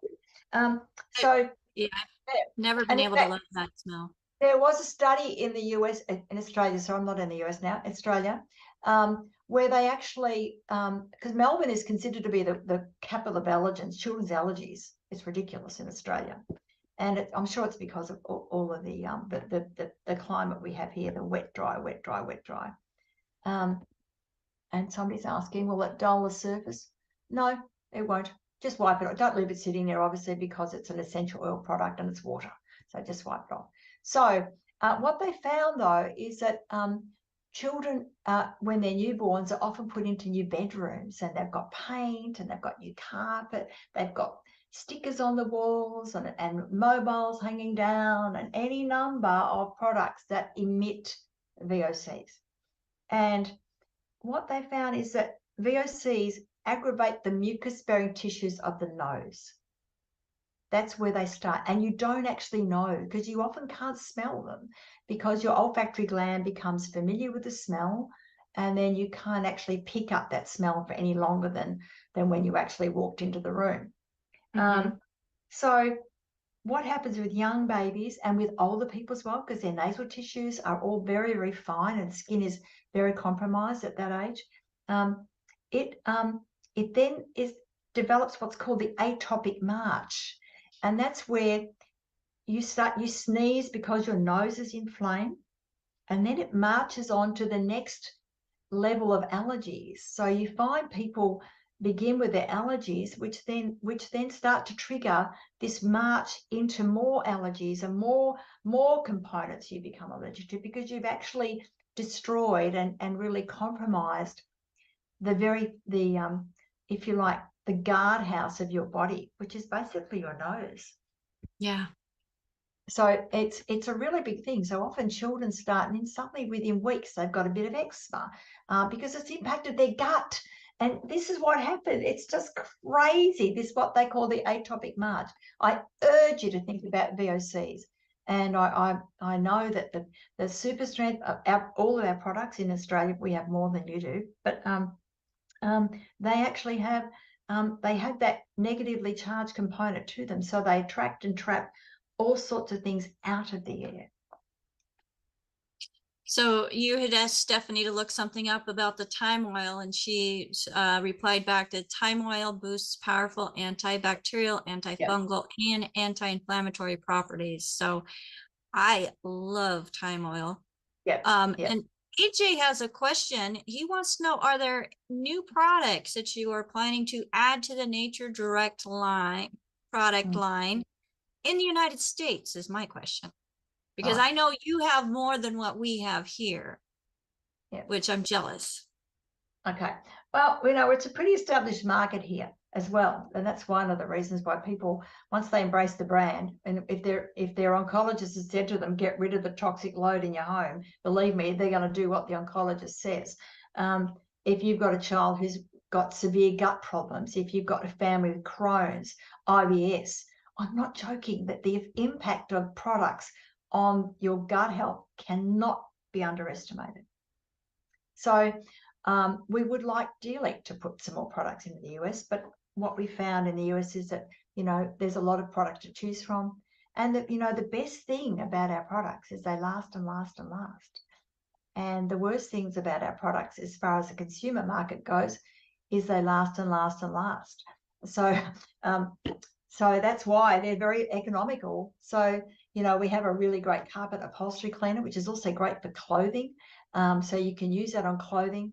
So yeah, I've never been able to love that smell. There was a study in the US, in Australia, so I'm not in the US now, Australia, where they actually, because Melbourne is considered to be the capital of allergens, children's allergies. It's ridiculous in Australia. And I'm sure it's because of all of the climate we have here, the wet, dry. And somebody's asking, will it dull the surface? No, it won't. Just wipe it off. Don't leave it sitting there, obviously, because it's an essential oil product and it's water. So just wipe it off. So what they found, though, is that children, when they're newborns, are often put into new bedrooms, and they've got paint, and they've got new carpet, they've got stickers on the walls, and mobiles hanging down, and any number of products that emit VOCs. And what they found is that VOCs aggravate the mucus-bearing tissues of the nose. That's where they start. And you don't actually know, because you often can't smell them, because your olfactory gland becomes familiar with the smell, and then you can't actually pick up that smell for any longer than when you actually walked into the room. So what happens with young babies and with older people as well, because their nasal tissues are all very, very fine, and skin is very compromised at that age, it then develops what's called the atopic march. And that's where you sneeze because your nose is inflamed, and then it marches on to the next level of allergies. So you find people begin with their allergies, which then start to trigger this march into more allergies and more components you become allergic to, because you've actually destroyed and really compromised if you like, the guardhouse of your body, which is basically your nose. Yeah. So it's a really big thing. So often children start, and then suddenly within weeks they've got a bit of eczema because it's impacted their gut. And this is what happened. It's just crazy. This is what they call the atopic march. I urge you to think about VOCs. And I know that the super strength of all of our products in Australia, we have more than you do, but they actually have that negatively charged component to them. So they attract and trap all sorts of things out of the air. So you had asked Stephanie to look something up about the thyme oil, and she replied back that thyme oil boosts powerful antibacterial, antifungal, and anti-inflammatory properties. So I love thyme oil. And AJ has a question. He wants to know, are there new products that you are planning to add to the Nature Direct product line in the United States, is my question. Because I know you have more than what we have here, which I'm jealous. Okay. Well, it's a pretty established market here as well. And that's one of the reasons why people, once they embrace the brand, and if their oncologist has said to them, get rid of the toxic load in your home, believe me, they're going to do what the oncologist says. If you've got a child who's got severe gut problems, if you've got a family with Crohn's, IBS, I'm not joking that the impact of products on your gut health cannot be underestimated. So we would like dearly to put some more products into the US, but what we found in the US is that, you know, there's a lot of product to choose from. And that, you know, the best thing about our products is they last and last and last. And the worst things about our products, as far as the consumer market goes, is they last and last and last. So, so that's why they're very economical. So, you know, we have a really great carpet upholstery cleaner, which is also great for clothing. So you can use that on clothing.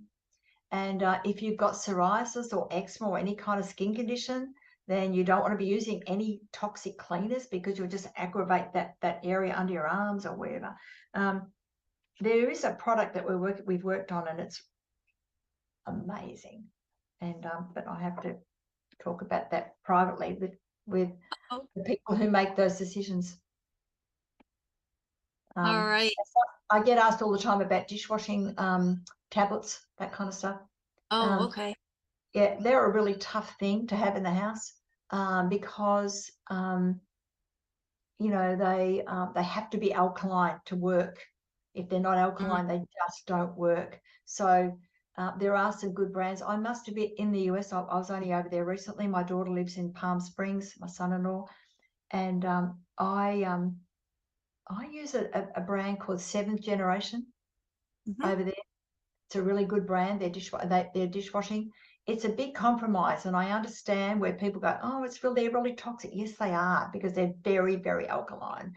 And if you've got psoriasis or eczema or any kind of skin condition, then you don't want to be using any toxic cleaners because you'll just aggravate that area under your arms or wherever. There is a product that we've worked on, and it's amazing. And but I have to talk about that privately with the people who make those decisions. All right. I get asked all the time about dishwashing tablets, that kind of stuff. Oh, okay. Yeah, they're a really tough thing to have in the house because you know, they have to be alkaline to work. If they're not alkaline, they just don't work. So there are some good brands. I must admit, in the US, I was only over there recently. My daughter lives in Palm Springs, my son-in-law, and I use a brand called Seventh Generation over there. It's a really good brand. They're dishwashing. It's a big compromise, and I understand where people go, oh, they're really toxic. Yes, they are, because they're very, very alkaline.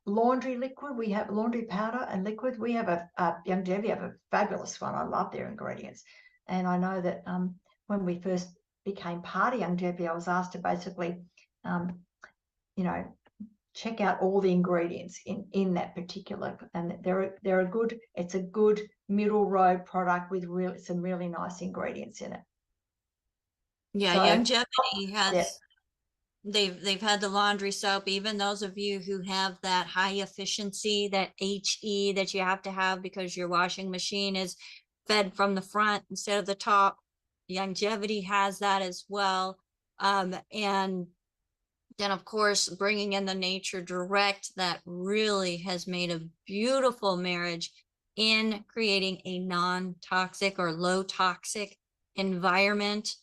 Laundry liquid, we have laundry powder and liquid. We have Youngevity have a fabulous one. I love their ingredients. And I know that when we first became part of Youngevity, I was asked to basically, you know, check out all the ingredients in that particular, and it's a good middle road product with some really nice ingredients in it. Yeah, So, Youngevity has, they've had the laundry soap. Even those of you who have that high efficiency, that HE that you have to have because your washing machine is fed from the front instead of the top, Youngevity has that as well. And then, of course, bringing in the Nature Direct, that really has made a beautiful marriage in creating a non-toxic or low toxic environment.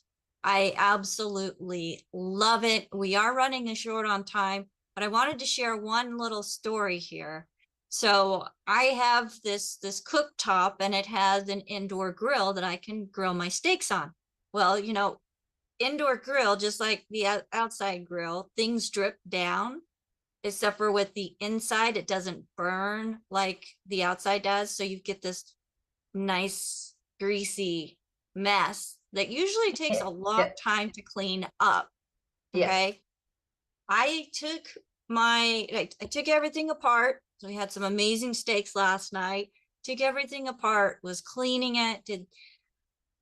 I absolutely love it. We are running a short on time, but I wanted to share one little story here. So I have this cooktop, and it has an indoor grill that I can grill my steaks on. Well, you know, indoor grill, just like the outside grill, things drip down, except for with the inside, it doesn't burn like the outside does. So you get this nice greasy mess that usually takes a long time to clean up. Okay. I took everything apart. So we had some amazing steaks last night. Took everything apart, was cleaning it,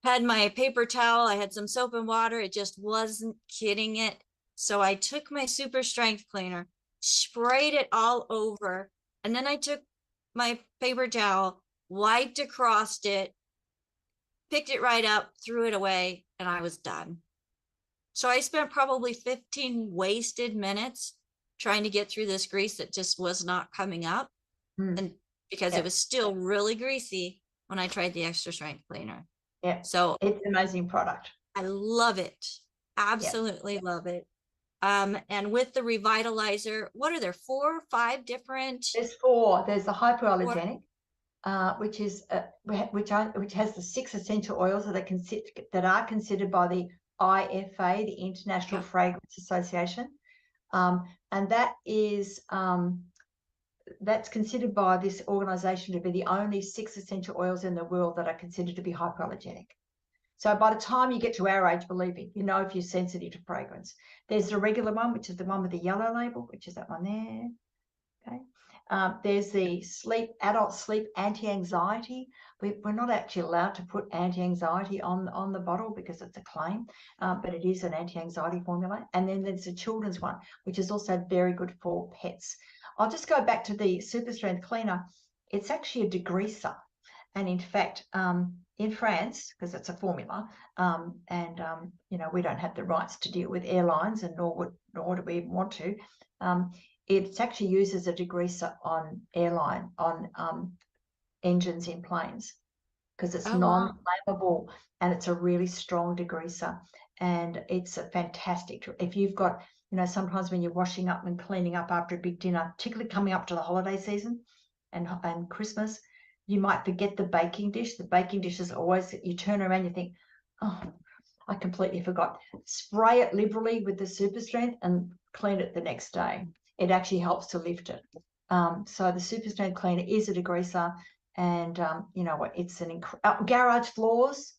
had my paper towel, I had some soap and water. It just wasn't getting it. So I took my super strength cleaner, sprayed it all over, and then I took my paper towel, wiped across it, picked it right up, threw it away, and I was done. So I spent probably 15 wasted minutes trying to get through this grease that just was not coming up. And because it was still really greasy when I tried the extra strength cleaner. Yeah. So it's an amazing product. I love it. Absolutely love it. And with the revitalizer, what are there, 4 or 5 different? There's 4. There's the hypoallergenic, which has the 6 essential oils that are considered by the IFA, the International Fragrance Association, and that is that's considered by this organization to be the only 6 essential oils in the world that are considered to be hypoallergenic. So by the time you get to our age, believe me, you know if you're sensitive to fragrance. There's the regular one, which is the one with the yellow label, which is that one there. Okay. There's the adult sleep anti-anxiety. We're not actually allowed to put anti-anxiety on the bottle because it's a claim, but it is an anti-anxiety formula. And then there's the children's one, which is also very good for pets. I'll just go back to the super strength cleaner. It's actually a degreaser. And in fact, in France, because it's a formula, you know, we don't have the rights to deal with airlines, and nor do we want to. It's actually used as a degreaser on engines in planes because it's Oh, wow. non-flammable and it's a really strong degreaser. And it's a fantastic, if you've got, sometimes when you're washing up and cleaning up after a big dinner, particularly coming up to the holiday season and Christmas, you might forget the baking dish. The baking dish is always, you turn around, you think, oh, I completely forgot. Spray it liberally with the super strength and clean it the next day. It actually helps to lift it. So the super strength cleaner is a degreaser, and you know what? It's an garage floors.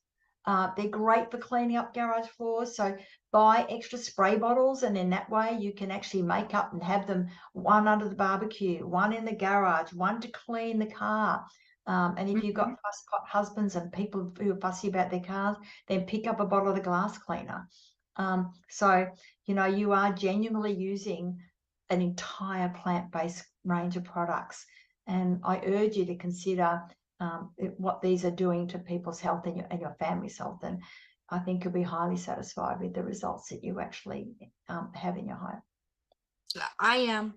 They're great for cleaning up garage floors. So buy extra spray bottles, and in that way you can actually make up and have them, one under the barbecue, one in the garage, one to clean the car. And if you've got fuss pot husbands and people who are fussy about their cars, then pick up a bottle of the glass cleaner. So, you are genuinely using an entire plant-based range of products. And I urge you to consider what these are doing to people's health and your family's health. And I think you'll be highly satisfied with the results that you actually have in your home. I am.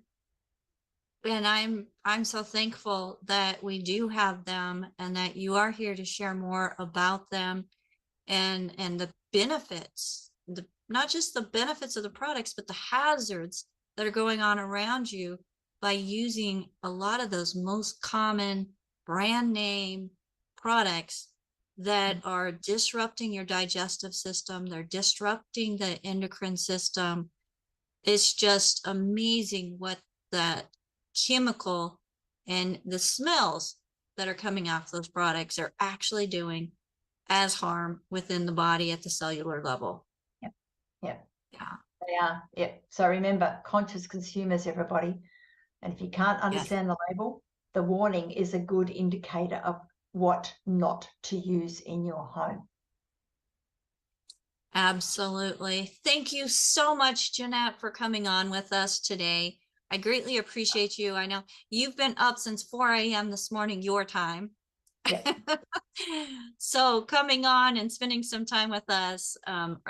And I'm so thankful that we do have them and that you are here to share more about them and the benefits, not just the benefits of the products, but the hazards that are going on around you by using a lot of those most common brand name products that are disrupting your digestive system. They're disrupting the endocrine system. It's just amazing what that chemical and the smells that are coming off those products are actually doing as harm within the body at the cellular level. Yep. Yeah. They are. Yep. So remember, conscious consumers, everybody. And if you can't understand the label, the warning is a good indicator of what not to use in your home. Absolutely. Thank you so much, Jeanette, for coming on with us today. I greatly appreciate you. I know you've been up since 4 a.m. this morning, your time. Yep. So coming on and spending some time with us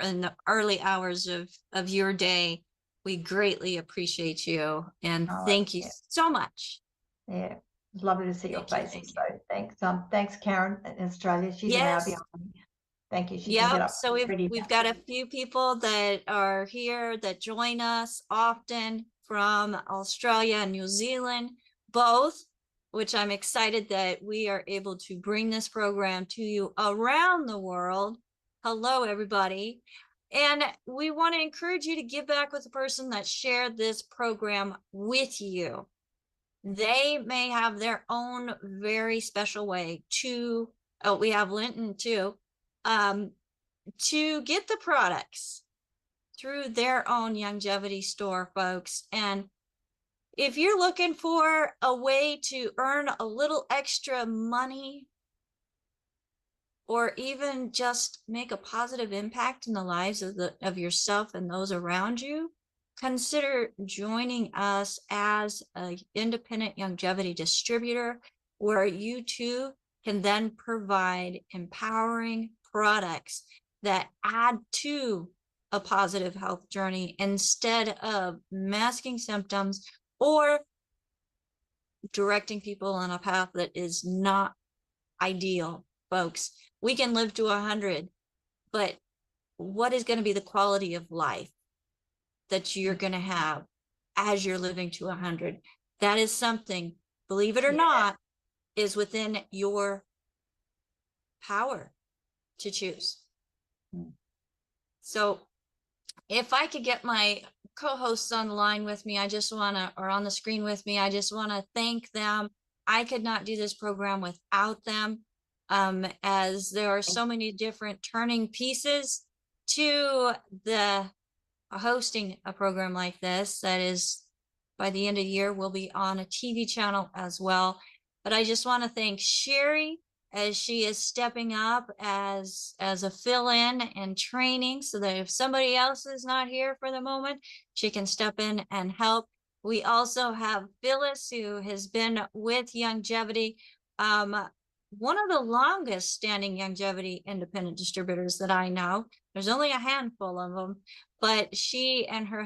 in the early hours of your day, we greatly appreciate you. And thank you so much. Yeah. It's lovely to see your faces. So thanks. Thanks, Karen in Australia. She's an hour behind me. Thank you. She can get up. So we've got a few people that are here that join us often from Australia and New Zealand, both, which I'm excited that we are able to bring this program to you around the world. Hello, everybody. And we want to encourage you to give back with the person that shared this program with you. They may have their own very special way to, we have Linton too, to get the products through their own Youngevity store, folks. And if you're looking for a way to earn a little extra money or even just make a positive impact in the lives of yourself and those around you, consider joining us as an independent Youngevity distributor, where you too can then provide empowering products that add to a positive health journey instead of masking symptoms or directing people on a path that is not ideal, folks. We can live to 100, but what is going to be the quality of life that you're going to have as you're living to 100? That is something, believe it or not, is within your power to choose. So if I could get my co-hosts on the line with me, or on the screen with me, I just want to thank them. I could not do this program without them, as there are so many different turning pieces to the hosting a program like this. That is, by the end of the year, we'll be on a TV channel as well. But I just want to thank Sherry, as she is stepping up as a fill-in and training, so that if somebody else is not here for the moment, she can step in and help. We also have Phyllis, who has been with Youngevity, one of the longest standing Youngevity independent distributors that I know. There's only a handful of them, but she and her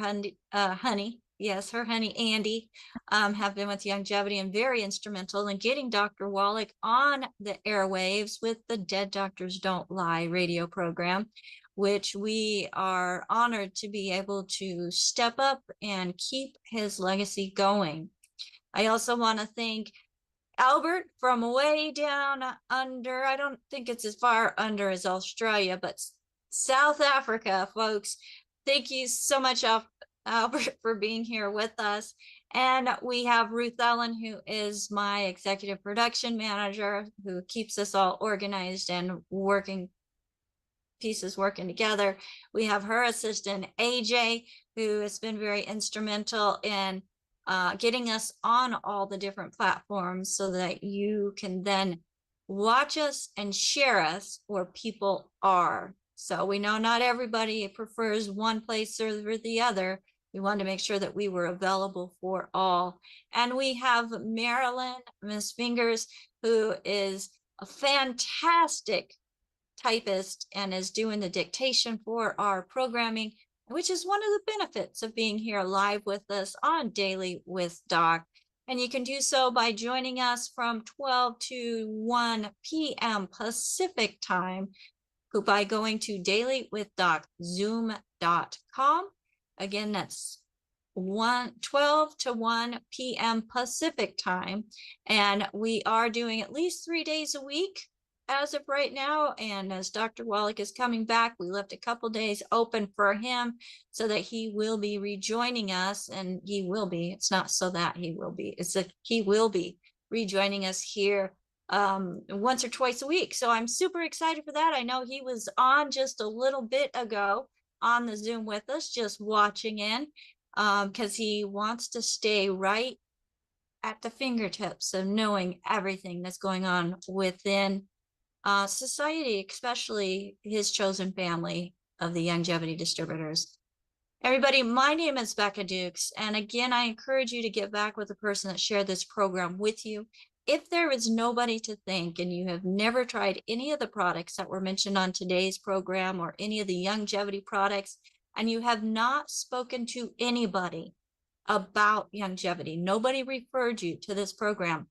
honey yes, her honey Andy, have been with Youngevity and very instrumental in getting Dr. Wallach on the airwaves with the Dead Doctors Don't Lie radio program, which we are honored to be able to step up and keep his legacy going. I also want to thank Albert from way down under. I don't think it's as far under as Australia, but South Africa, folks. Thank you so much, Albert, for being here with us. And we have Ruth Ellen, who is my executive production manager, who keeps us all organized and pieces working together. We have her assistant, AJ, who has been very instrumental in getting us on all the different platforms so that you can then watch us and share us where people are. So we know not everybody prefers one place or the other. We wanted to make sure that we were available for all. And we have Marilyn, Miss Fingers, who is a fantastic typist and is doing the dictation for our programming, which is one of the benefits of being here live with us on Daily with Doc. And you can do so by joining us from 12 to 1 p.m. Pacific time by going to dailywithdoczoom.com. Again, that's 12 to 1 p.m. Pacific time. And we are doing at least 3 days a week as of right now. And as Dr. Wallach is coming back, we left a couple days open for him so that he will be rejoining us. And he will be, it's not so that he will be, it's that he will be rejoining us here once or twice a week. So I'm super excited for that. I know he was on just a little bit ago on the Zoom with us, just watching in, because he wants to stay right at the fingertips of knowing everything that's going on within society, especially his chosen family of the Youngevity distributors. Everybody, my name is Becca Dukes. And again, I encourage you to get back with the person that shared this program with you. If there is nobody to thank and you have never tried any of the products that were mentioned on today's program or any of the Youngevity products, and you have not spoken to anybody about Youngevity, nobody referred you to this program,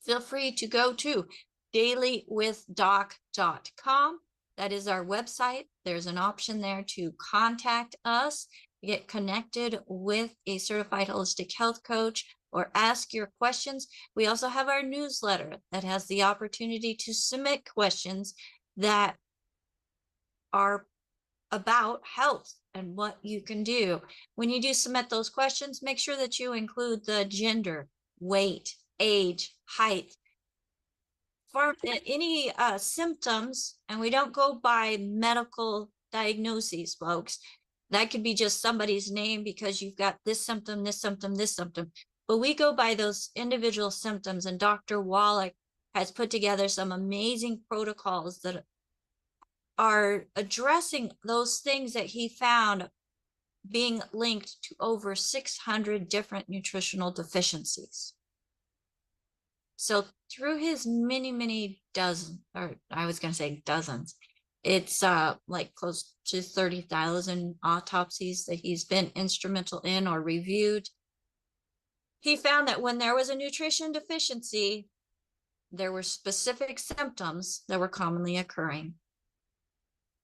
feel free to go to DailywithDoc.com. That is our website. There's an option there to contact us, get connected with a certified holistic health coach, or ask your questions. We also have our newsletter that has the opportunity to submit questions that are about health and what you can do. When you do submit those questions, make sure that you include the gender, weight, age, height, for any symptoms, and we don't go by medical diagnoses, folks. That could be just somebody's name because you've got this symptom, this symptom, this symptom. But we go by those individual symptoms, and Dr. Wallach has put together some amazing protocols that are addressing those things that he found being linked to over 600 different nutritional deficiencies. So through his many dozens, or I was going to say dozens, it's like close to 30,000 autopsies that he's been instrumental in or reviewed. He found that when there was a nutrition deficiency, there were specific symptoms that were commonly occurring.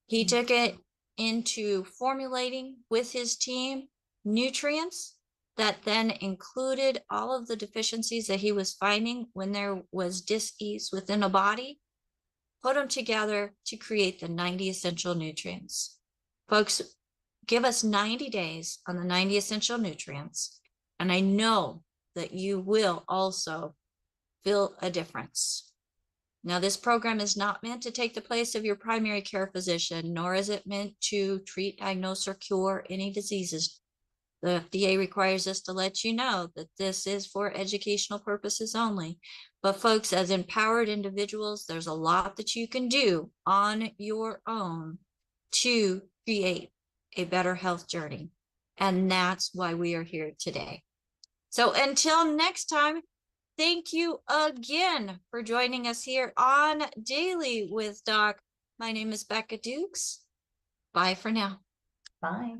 He took it into formulating with his team nutrients that then included all of the deficiencies that he was finding when there was dis-ease within a body, put them together to create the 90 essential nutrients. Folks, give us 90 days on the 90 essential nutrients, and I know that you will also feel a difference. Now, this program is not meant to take the place of your primary care physician, nor is it meant to treat, diagnose, or cure any diseases. The FDA requires us to let you know that this is for educational purposes only. But folks, as empowered individuals, there's a lot that you can do on your own to create a better health journey. And that's why we are here today. So until next time, thank you again for joining us here on Daily with Doc. My name is Becca Dukes. Bye for now. Bye.